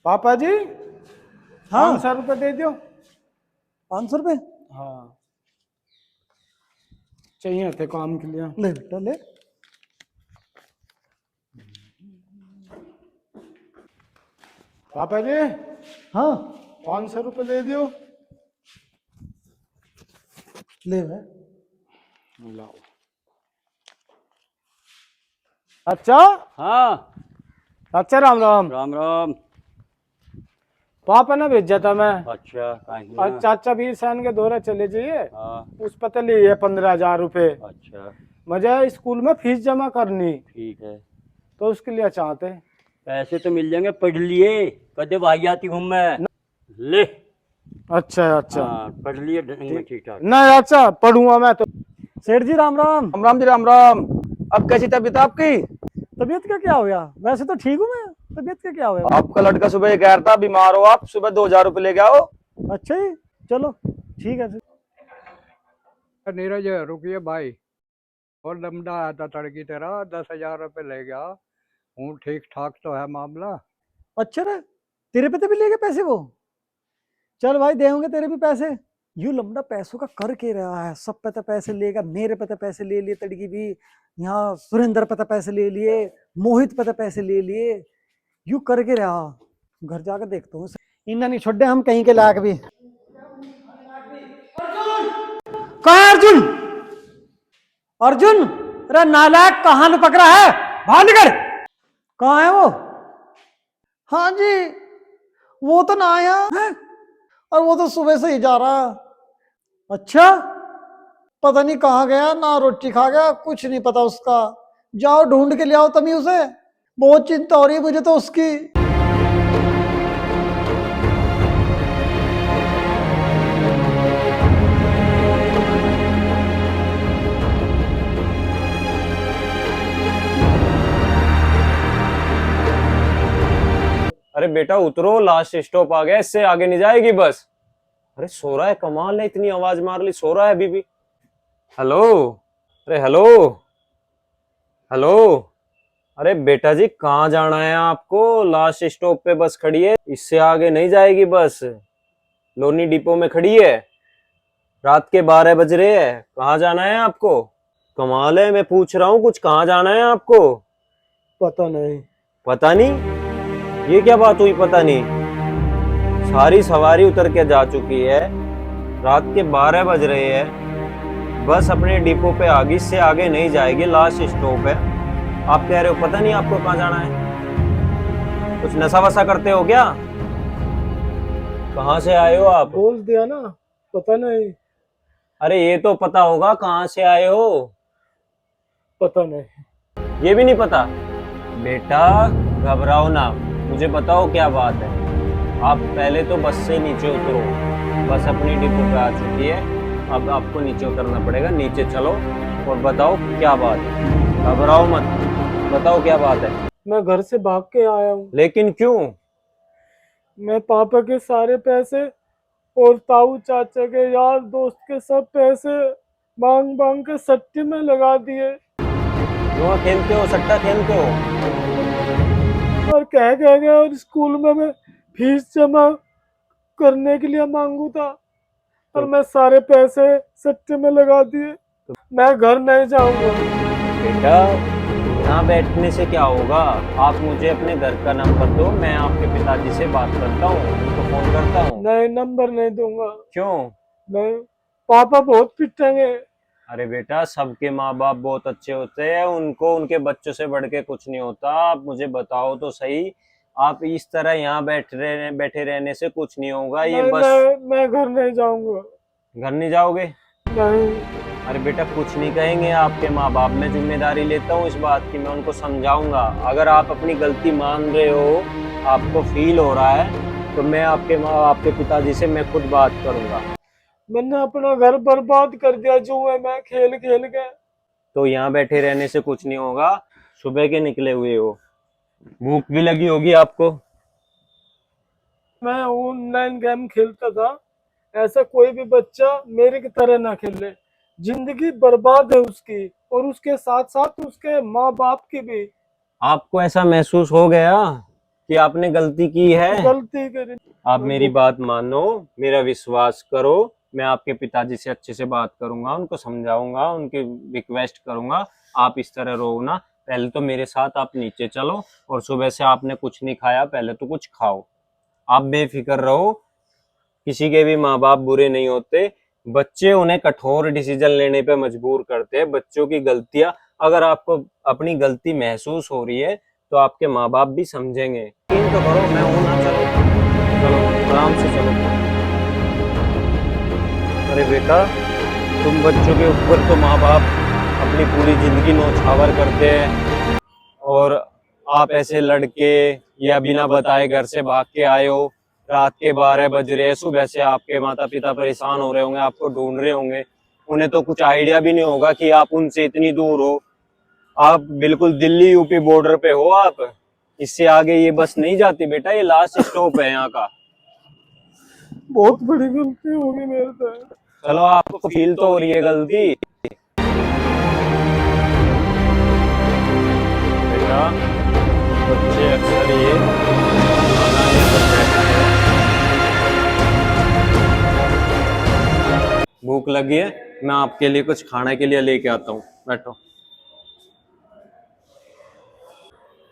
पापा जी, हाँ। 500 रुपये दे दो। 500 रुपये? हाँ, चाहिए थे काम के लिए। ले बेटा ले। पापा जी, हाँ 500 रुपये दे दो। ले भाई। लाओ। अच्छा। हाँ। अच्छा, राम राम। राम राम। पापा ने भेजा था मैं। अच्छा और चाचा भी सैन के दौरे चले जाइए। हाँ। उस पर तो लिए 15,000 रुपये। अच्छा मुझे स्कूल में फीस जमा करनी, ठीक है। तो उसके लिए चाहते। पैसे तो मिल जाएंगे, पढ़ लिए कदे भाई आती हूँ मैं। ले। अच्छा अच्छा। हाँ पढ़ लिए ढंग में ठीक ठाक। नहीं, अच्छा पढ़ूंगा मैं तो। सेठ जी राम राम। राम राम जी राम राम। अब कैसी तबीयत है आपकी? तबीयत का क्या हो गया? वैसे तो ठीक हूँ मैं। तबीयत का क्या हो गया? आपका लड़का सुबह ये कह रहा था बीमार हो आप, सुबह 2,000 रुपये लेके आओ। अच्छा जी, चलो ठीक है। नीरज रुकिए भाई, और लमडा आया था तड़की तरह, 10,000 रुपये ले गया हूँ। ठीक ठाक तो है मामला। अच्छा रे, तेरे पे तो भी ले गए पैसे वो? चल भाई, दे होंगे तेरे भी पैसे। यू लमड़ा पैसों का कर के रहा है, सब पे तो पैसे लेगा। मेरे पे तो पैसे ले लिए तड़की भी, यहाँ सुरेंद्र पे तो पैसे ले लिए, मोहित पे तो पैसे ले लिए। यू करके रहा। घर जाकर देखता हूँ। इन्ना नहीं छोड़े हम कहीं के लायक भी। कहाँ है अर्जुन? अर्जुन, अरे नालायक, कहाँ न पकड़ा है? बाहर निकल। कहाँ है वो? हाँ जी, वो तो ना आया है, और वो तो सुबह से ही जा रहा। अच्छा, पता नहीं कहाँ गया, ना रोटी खा गया, कुछ नहीं पता उसका। जाओ ढूंढ के ले आओ तमी उसे। बहुत चिंता हो रही है मुझे तो उसकी। अरे बेटा उतरो, लास्ट स्टॉप आ गया, इससे आगे नहीं जाएगी बस। अरे सो रहा है, कमाल है, इतनी आवाज मार ली, सो रहा है अभी भी। हेलो, अरे हेलो हेलो। अरे बेटा जी कहाँ जाना है आपको? लास्ट स्टॉप पे बस खड़ी है, इससे आगे नहीं जाएगी बस। लोनी डिपो में खड़ी है, रात के 12 बज रहे हैं, कहाँ जाना है आपको? कमाल है, मैं पूछ रहा हूँ कुछ, कहाँ जाना है आपको? पता नहीं। पता नहीं? ये क्या बात हुई पता नहीं? सारी सवारी उतर के जा चुकी है, रात के 12 बज रहे हैं, बस अपने डिपो पे आगे, इससे आगे नहीं जाएगी, लास्ट स्टॉप है। आप कह रहे हो पता नहीं आपको कहाँ जाना है? कुछ नशा वशा करते हो क्या? कहाँ से आए हो आप? बोल दिया ना, पता नहीं। अरे ये तो पता होगा, कहाँ से आए हो? पता नहीं। ये भी नहीं पता? बेटा घबराओ ना, मुझे बताओ क्या बात है। आप पहले तो बस से नीचे उतरो, बस अपनी डिपो पे आ चुकी है, अब आपको नीचे उतरना पड़ेगा। नीचे चलो और बताओ क्या बात है, घबराओ मत, बताओ क्या बात है। मैं घर से भाग के आया हूँ। लेकिन क्यों? मैं पापा के सारे पैसे और ताऊ चाचा के यार दोस्त के सब पैसे मांग मांग के सट्टे में लगा दिए। जुआ खेलते हो, सट्टा खेलते हो? और कह गए और स्कूल में मैं फीस जमा करने के लिए मांगू था, और मैं सारे पैसे सट्टे में लगा दिए। मैं घर नहीं जाऊंगा। बेटा यहाँ बैठने से क्या होगा? आप मुझे अपने घर का नंबर दो, मैं आपके पिताजी से बात करता हूँ, उनको फोन करता हूँ। नहीं, नंबर नहीं दूंगा। क्यों? नहीं, पापा बहुत पिटेंगे। अरे बेटा सबके माँ बाप बहुत अच्छे होते हैं, उनको उनके बच्चों से बढ़ के कुछ नहीं होता। आप मुझे बताओ तो सही, आप इस तरह यहाँ बैठे रहने से कुछ नहीं होगा। ये नहीं, बस मैं घर नहीं जाऊंगा। घर नहीं जाओगे? नहीं। अरे बेटा कुछ नहीं कहेंगे आपके माँ बाप, मैं जिम्मेदारी लेता हूँ इस बात की, मैं उनको समझाऊंगा। अगर आप अपनी गलती मान रहे हो, आपको फील हो रहा है, तो मैं आपके पिताजी से मैं खुद बात करूंगा। मैंने अपना घर बर्बाद कर दिया जुए में खेल खेल के। तो यहाँ बैठे रहने से कुछ नहीं होगा, सुबह के निकले हुए हो, भूख भी लगी होगी आपको। मैं ऑनलाइन गेम खेलता था, ऐसा कोई भी बच्चा मेरे की तरह ना खेले। जिंदगी बर्बाद है उसकी, और उसके साथ साथ उसके माँ बाप की भी। आपको ऐसा महसूस हो गया कि आपने गलती की है। गलती करी। आप मेरी बात मानो, मेरा विश्वास करो। मैं आपके पिताजी से अच्छे से बात करूंगा, उनको समझाऊंगा, उनकी रिक्वेस्ट करूंगा। आप इस तरह रो ना, पहले तो मेरे साथ आप नीचे चलो, और सुबह से आपने कुछ नहीं खाया, पहले तो कुछ खाओ। आप बेफिक्र रहो, किसी के भी माँ बाप बुरे नहीं होते। बच्चे उन्हें कठोर डिसीजन लेने पे मजबूर करते हैं। बच्चों की गलतियां, अगर आपको अपनी गलती महसूस हो रही है तो आपके माँ बाप भी समझेंगे। यकीन तो करो, मैं हूं ना। चलो चलो, आराम से चलो। अरे बेटा, तुम बच्चों के ऊपर तो माँ बाप अपनी पूरी जिंदगी नौछावर करते हैं, और आप ऐसे लड़के या बिना बताए घर से भाग के आए हो। रात के 12 बज रहे हैं, सुबह से आपके माता पिता परेशान हो रहे होंगे, आपको ढूंढ रहे होंगे। उन्हें तो कुछ आइडिया भी नहीं होगा कि आप उनसे इतनी दूर हो। आप बिल्कुल दिल्ली यूपी बॉर्डर पे हो। आप इससे आगे ये बस नहीं जाती बेटा, ये लास्ट स्टॉप है यहाँ का। बहुत बड़ी गलती होगी मेरे से। चलो, आपको फील तो हो रही है गलती बेटा। बच्चे अक्सर ये खाना नहीं करते हैं। भूख लगी है, मैं आपके लिए कुछ खाने के लिए लेके आता हूँ, बैठो।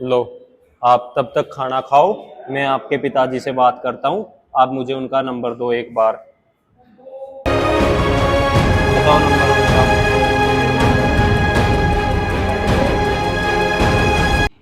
लो, आप तब तक खाना खाओ, मैं आपके पिताजी से बात करता हूँ। आप मुझे उनका नंबर दो एक बार। बताओ नंबर उनका।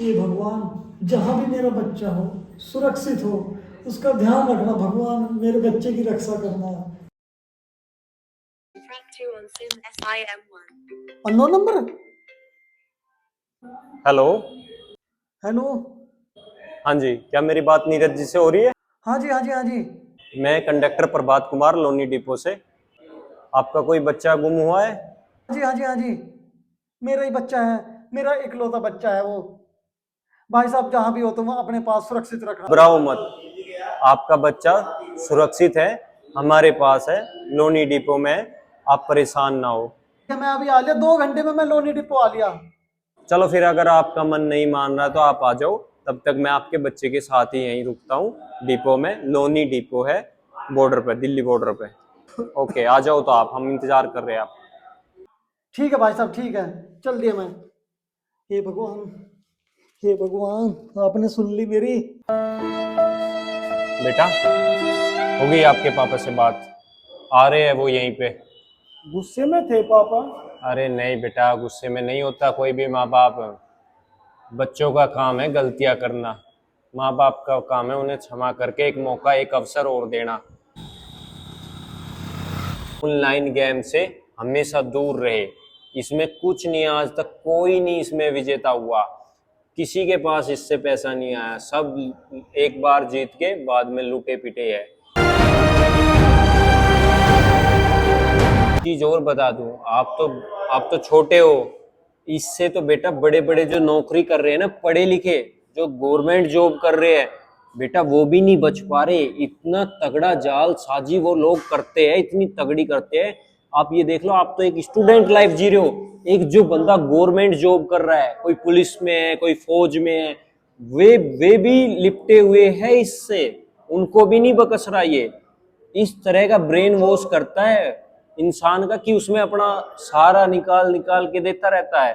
हे भगवान, जहाँ भी मेरा बच्चा हो, सुरक्षित हो, उसका ध्यान रखना भगवान, मेरे बच्चे की रक्षा करना। Track 2 on Sim SIM1. Unknown number. Hello. Hello. हाँ जी, क्या मेरी बात नीरज जी से हो रही है? हाँ जी, हाँ जी, हाँ जी। मैं कंडक्टर प्रभात कुमार, लोनी डिपो से। आपका कोई बच्चा गुम हुआ है? हाँ जी, हाँ जी, हाँ जी, मेरा ही बच्चा है, मेरा इकलौता बच्चा है वो। भाई साहब, जहाँ भी हो तुम अपने पास सुरक्षित रखना। घबराओ मत, आपका बच्चा सुरक्षित है, हमारे पास है, लोनी डिपो में। आप परेशान ना हो। मैं अभी आ लिया, 2 घंटे में मैं लोनी डिपो आ लिया। चलो फिर, अगर आपका मन नहीं मान रहा तो आप आ जाओ, तब तक मैं आपके बच्चे के साथ ही यहीं रुकता हूँ डिपो में। लोनी डिपो है, बॉर्डर पे, दिल्ली बॉर्डर पे। ओके, आ जाओ तो आप, हम इंतजार कर रहे हैं आप। ठीक है भाई साहब, ठीक है, चल दिया मैं। हे भगवान, हे भगवान, आपने सुन ली मेरी। बेटा, हो गई आपके पापा से बात? आ रहे हैं वो यहीं पे। गुस्से में थे पापा। अरे नहीं बेटा, गुस्से में नहीं होता कोई भी माँ बाप। बच्चों का काम है गलतियां करना, माँ बाप का काम है उन्हें क्षमा करके एक मौका, एक अवसर और देना। ऑनलाइन गेम से हमेशा दूर रहे, इसमें कुछ नहीं, आज तक कोई नहीं इसमें विजेता हुआ। किसी के पास इससे पैसा नहीं आया, सब एक बार जीत के बाद में लूटे पिटे है। चीज और बता दूं, आप तो छोटे हो, इससे तो बेटा बड़े बड़े जो नौकरी कर रहे हैं ना, पढ़े लिखे, जो गवर्नमेंट जॉब कर रहे हैं बेटा, वो भी नहीं बच पा रहे। इतना तगड़ा जाल साजी वो लोग करते हैं, इतनी तगड़ी करते हैं। आप ये देख लो, आप तो एक स्टूडेंट लाइफ जी रहे हो, एक जो बंदा गवर्नमेंट जॉब कर रहा है, कोई पुलिस में है, कोई फौज में है, वे भी लिपटे हुए हैं इससे, उनको भी नहीं बकस रहा। ये इस तरह का ब्रेन वॉश करता है इंसान का कि उसमें अपना सारा निकाल निकाल के देता रहता है।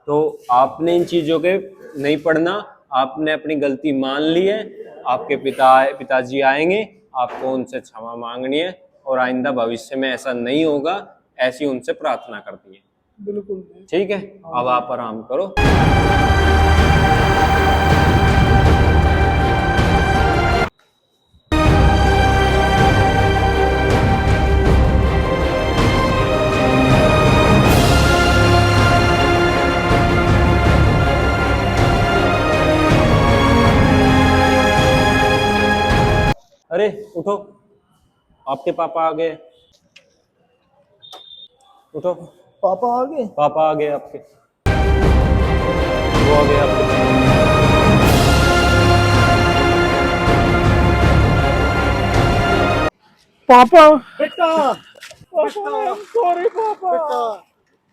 तो आपने इन चीजों के नहीं पढ़ना, आपने अपनी गलती मान ली है। आपके पिताजी आएंगे, आपको उनसे क्षमा मांगनी है, और आइंदा भविष्य में ऐसा नहीं होगा, ऐसी उनसे प्रार्थना करती है। बिल्कुल। ठीक है, अब आप आराम करो। अरे उठो, आपके पापा आ गए। उठो, पापा आ गए। पापा आ गए आपके, वो आ गए आपके। पापा बेटा, सॉरी पापा।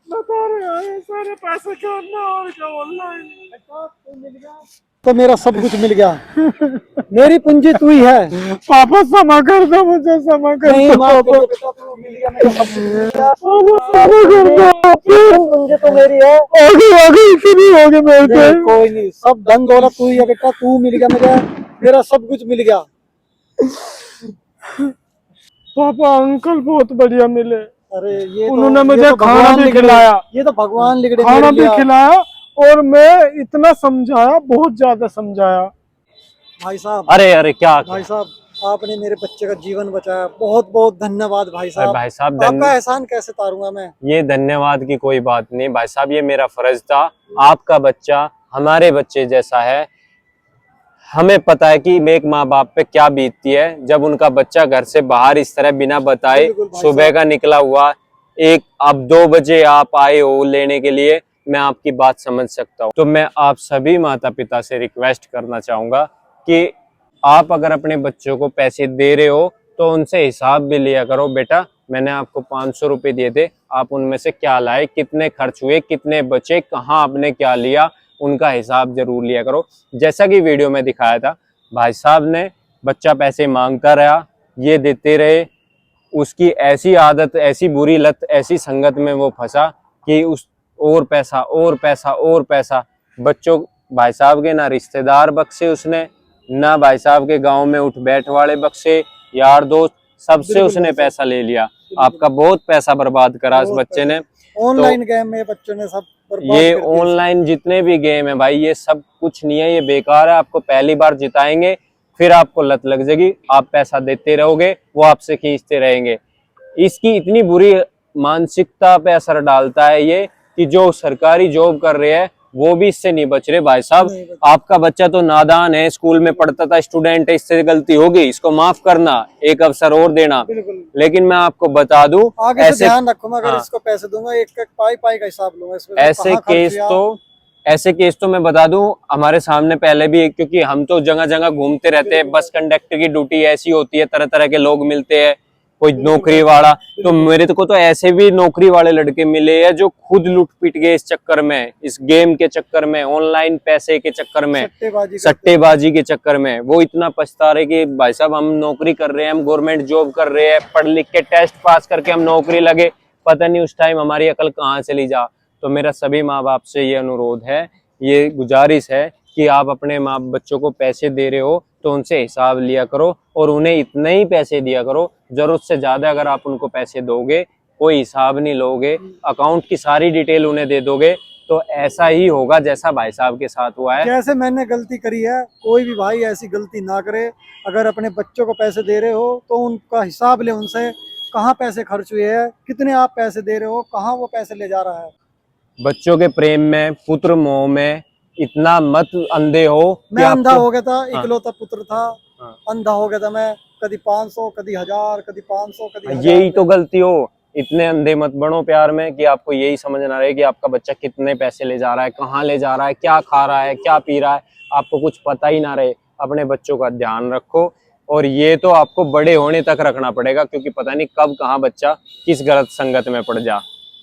बता रहे हैं सारे पैसे करना और क्या ऑनलाइन। बेटा तू मिल गया, तो मेरा सब कुछ मिल गया। मेरी पूंजी तू ही है। पापा क्षमा कर दो, मुझे क्षमा कर नहीं दो माफ पापा। कर दो बेटा, तू मिल गया, मेरा सब कुछ मिल गया। पापा क्षमा कर दो। पूंजी तो मेरी है। आगे आगे इसे नहीं होगे मेरे से। नहीं, कोई नहीं, सब धन दौलत तू ही है बेटा, तू मिल गया मेरा, मेरा सब कुछ मिल गया। पापा अंकल बहुत बढ़िया मिले। अरे ये उन्होंने तो, मुझे ये तो खाना भगवान भी लिख रहे, खिलाया। ये तो भगवान लिख रहे खाना मेरे भी लिए। खिलाया और मैं इतना समझाया, बहुत ज्यादा समझाया। भाई साहब, अरे अरे क्या भाई साहब, आपने मेरे बच्चे का जीवन बचाया, बहुत बहुत धन्यवाद भाई अरे साहब। भाई साहब आपका एहसान कैसे तारूंगा मैं। ये धन्यवाद की कोई बात नहीं भाई साहब, ये मेरा फर्ज था। आपका बच्चा हमारे बच्चे जैसा है। हमें पता है कि एक माँ बाप पे क्या बीतती है जब उनका बच्चा घर से बाहर इस तरह बिना बताए बिल्कुल भाई सुबह साहब। का निकला हुआ, एक अब 2 बजे आप आए हो लेने के लिए, मैं आपकी बात समझ सकता हूँ। तो मैं आप सभी माता पिता से रिक्वेस्ट करना चाहूंगा कि आप अगर अपने बच्चों को पैसे दे रहे हो तो उनसे हिसाब भी लिया करो। बेटा मैंने आपको 500 रुपये दिए थे, आप उनमें से क्या लाए, कितने खर्च हुए, कितने बचे, कहाँ आपने क्या लिया, उनका हिसाब जरूर लिया करो। जैसा कि वीडियो में दिखाया था, भाई साहब ने बच्चा पैसे मांगता रहा, ये देते रहे, उसकी ऐसी आदत, ऐसी बुरी लत, ऐसी संगत में वो फंसा कि उस और पैसा और पैसा और पैसा। बच्चों भाई साहब के ना रिश्तेदार बख्शे उसने, ना भाई साहब के गांव में उठ बैठ वाले बख्शे, यार दोस्त सबसे बिल्कुल उसने भाई साहब। पैसा ले लिया। आपका बहुत पैसा बर्बाद करा इस बहुत बच्चे ने। ऑनलाइन गेम में बच्चों ने सब बर्बाद ये कर दिया। ऑनलाइन जितने भी गेम है भाई, ये सब कुछ नहीं है, ये बेकार है। आपको पहली बार जिताएंगे, फिर आपको लत लग जाएगी, आप पैसा देते रहोगे, वो आपसे खींचते रहेंगे। इसकी इतनी बुरी मानसिकता पे असर डालता है ये कि जो सरकारी जॉब कर रहे हैं वो भी इससे नहीं बच रहे। भाई साहब नहीं बच- आपका बच्चा तो नादान है, स्कूल में पढ़ता था, स्टूडेंट है, इससे गलती होगी, इसको माफ करना, एक अवसर और देना। बिल्कुल, लेकिन मैं आपको बता दूं, आगे से ऐसे ध्यान रखूंगा, अगर हाँ। इसको पैसे दूंगा एक एक पाई पाई का हिसाब लूंगा इसमें से ऐसे कहाँ खर्च केस किया। तो ऐसे केस तो मैं बता दूं हमारे सामने पहले भी, क्योंकि हम तो जगह जगह घूमते रहते हैं, बस कंडक्टर की ड्यूटी ऐसी होती है, तरह तरह के लोग मिलते हैं, कोई नौकरी वाला, तो मेरे को तो ऐसे भी नौकरी वाले लड़के मिले हैं जो खुद लुट पिट गए इस चक्कर में, इस गेम के चक्कर में, ऑनलाइन पैसे के चक्कर में, सट्टेबाजी करते सट्टेबाजी के चक्कर में। वो इतना पछता रहे कि भाई साहब हम नौकरी कर रहे हैं, हम गवर्नमेंट जॉब कर रहे हैं, पढ़ लिख के टेस्ट पास करके हम नौकरी लगे, पता नहीं उस टाइम हमारी अकल कहाँ चली जा। तो मेरा सभी माँ बाप से ये अनुरोध है, ये गुजारिश है कि आप अपने माँ बच्चों को पैसे दे रहे हो तो उनसे हिसाब लिया करो और उन्हें इतने ही पैसे दिया करो, जरूरत से ज्यादा अगर आप उनको पैसे दोगे, कोई हिसाब नहीं लोगे, अकाउंट की सारी डिटेल उन्हें दे दोगे, तो ऐसा ही होगा जैसा भाई साहब के साथ हुआ है। जैसे मैंने गलती करी है, कोई भी भाई ऐसी गलती ना करे। अगर अपने बच्चों को पैसे दे रहे हो तो उनका हिसाब ले उनसे, कहाँ पैसे खर्च हुए हैं, कितने आप पैसे दे रहे हो, कहाँ वो पैसे ले जा रहा है। बच्चों के प्रेम में, पुत्र मोह में इतना मत अंधे हो मैं कि अंधा आपको हो गया था, हाँ। इकलौता पुत्र था, हाँ। अंधा हो गया था मैं, कभी 500 कभी 1000 कभी 500 कभी 1000। यही तो गलती हो, इतने अंधे मत बनो प्यार में कि आपको यही समझना रहे कि आपका बच्चा कितने पैसे ले जा रहा है, कहाँ ले जा रहा है, क्या खा रहा है, क्या पी रहा है, आपको कुछ पता ही ना रहे। अपने बच्चों का ध्यान रखो, और ये तो आपको बड़े होने तक रखना पड़ेगा, क्योंकि पता नहीं कब कहाँ बच्चा किस गलत संगत में पड़ जा।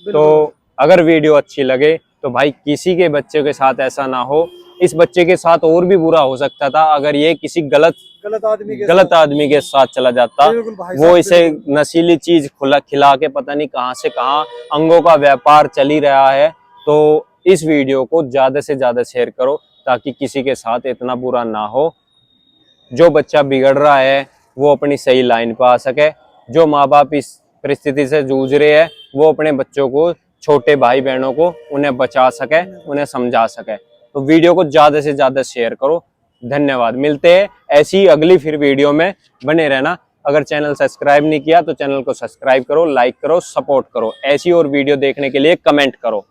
तो अगर वीडियो अच्छी लगे तो भाई किसी के बच्चे के साथ ऐसा ना हो। इस बच्चे के साथ और भी बुरा हो सकता था अगर ये किसी गलत आदमी के साथ चला जाता। बिल्कुल भाई वो साहब, इसे बिल्कुल। नशीली चीज खिला के पता नहीं कहाँ से कहाँ अंगों का व्यापार चल ही रहा है। तो इस वीडियो को ज्यादा से ज्यादा शेयर करो ताकि किसी के साथ इतना बुरा ना हो। जो बच्चा बिगड़ रहा है वो अपनी सही लाइन पर आ सके। जो माँ बाप इस परिस्थिति से जूझ रहे हैं वो अपने बच्चों को, छोटे भाई बहनों को, उन्हें बचा सके, उन्हें समझा सके। तो वीडियो को ज्यादा से ज्यादा शेयर करो। धन्यवाद। मिलते हैं ऐसी अगली फिर वीडियो में, बने रहना। अगर चैनल सब्सक्राइब नहीं किया तो चैनल को सब्सक्राइब करो, लाइक करो, सपोर्ट करो। ऐसी और वीडियो देखने के लिए कमेंट करो।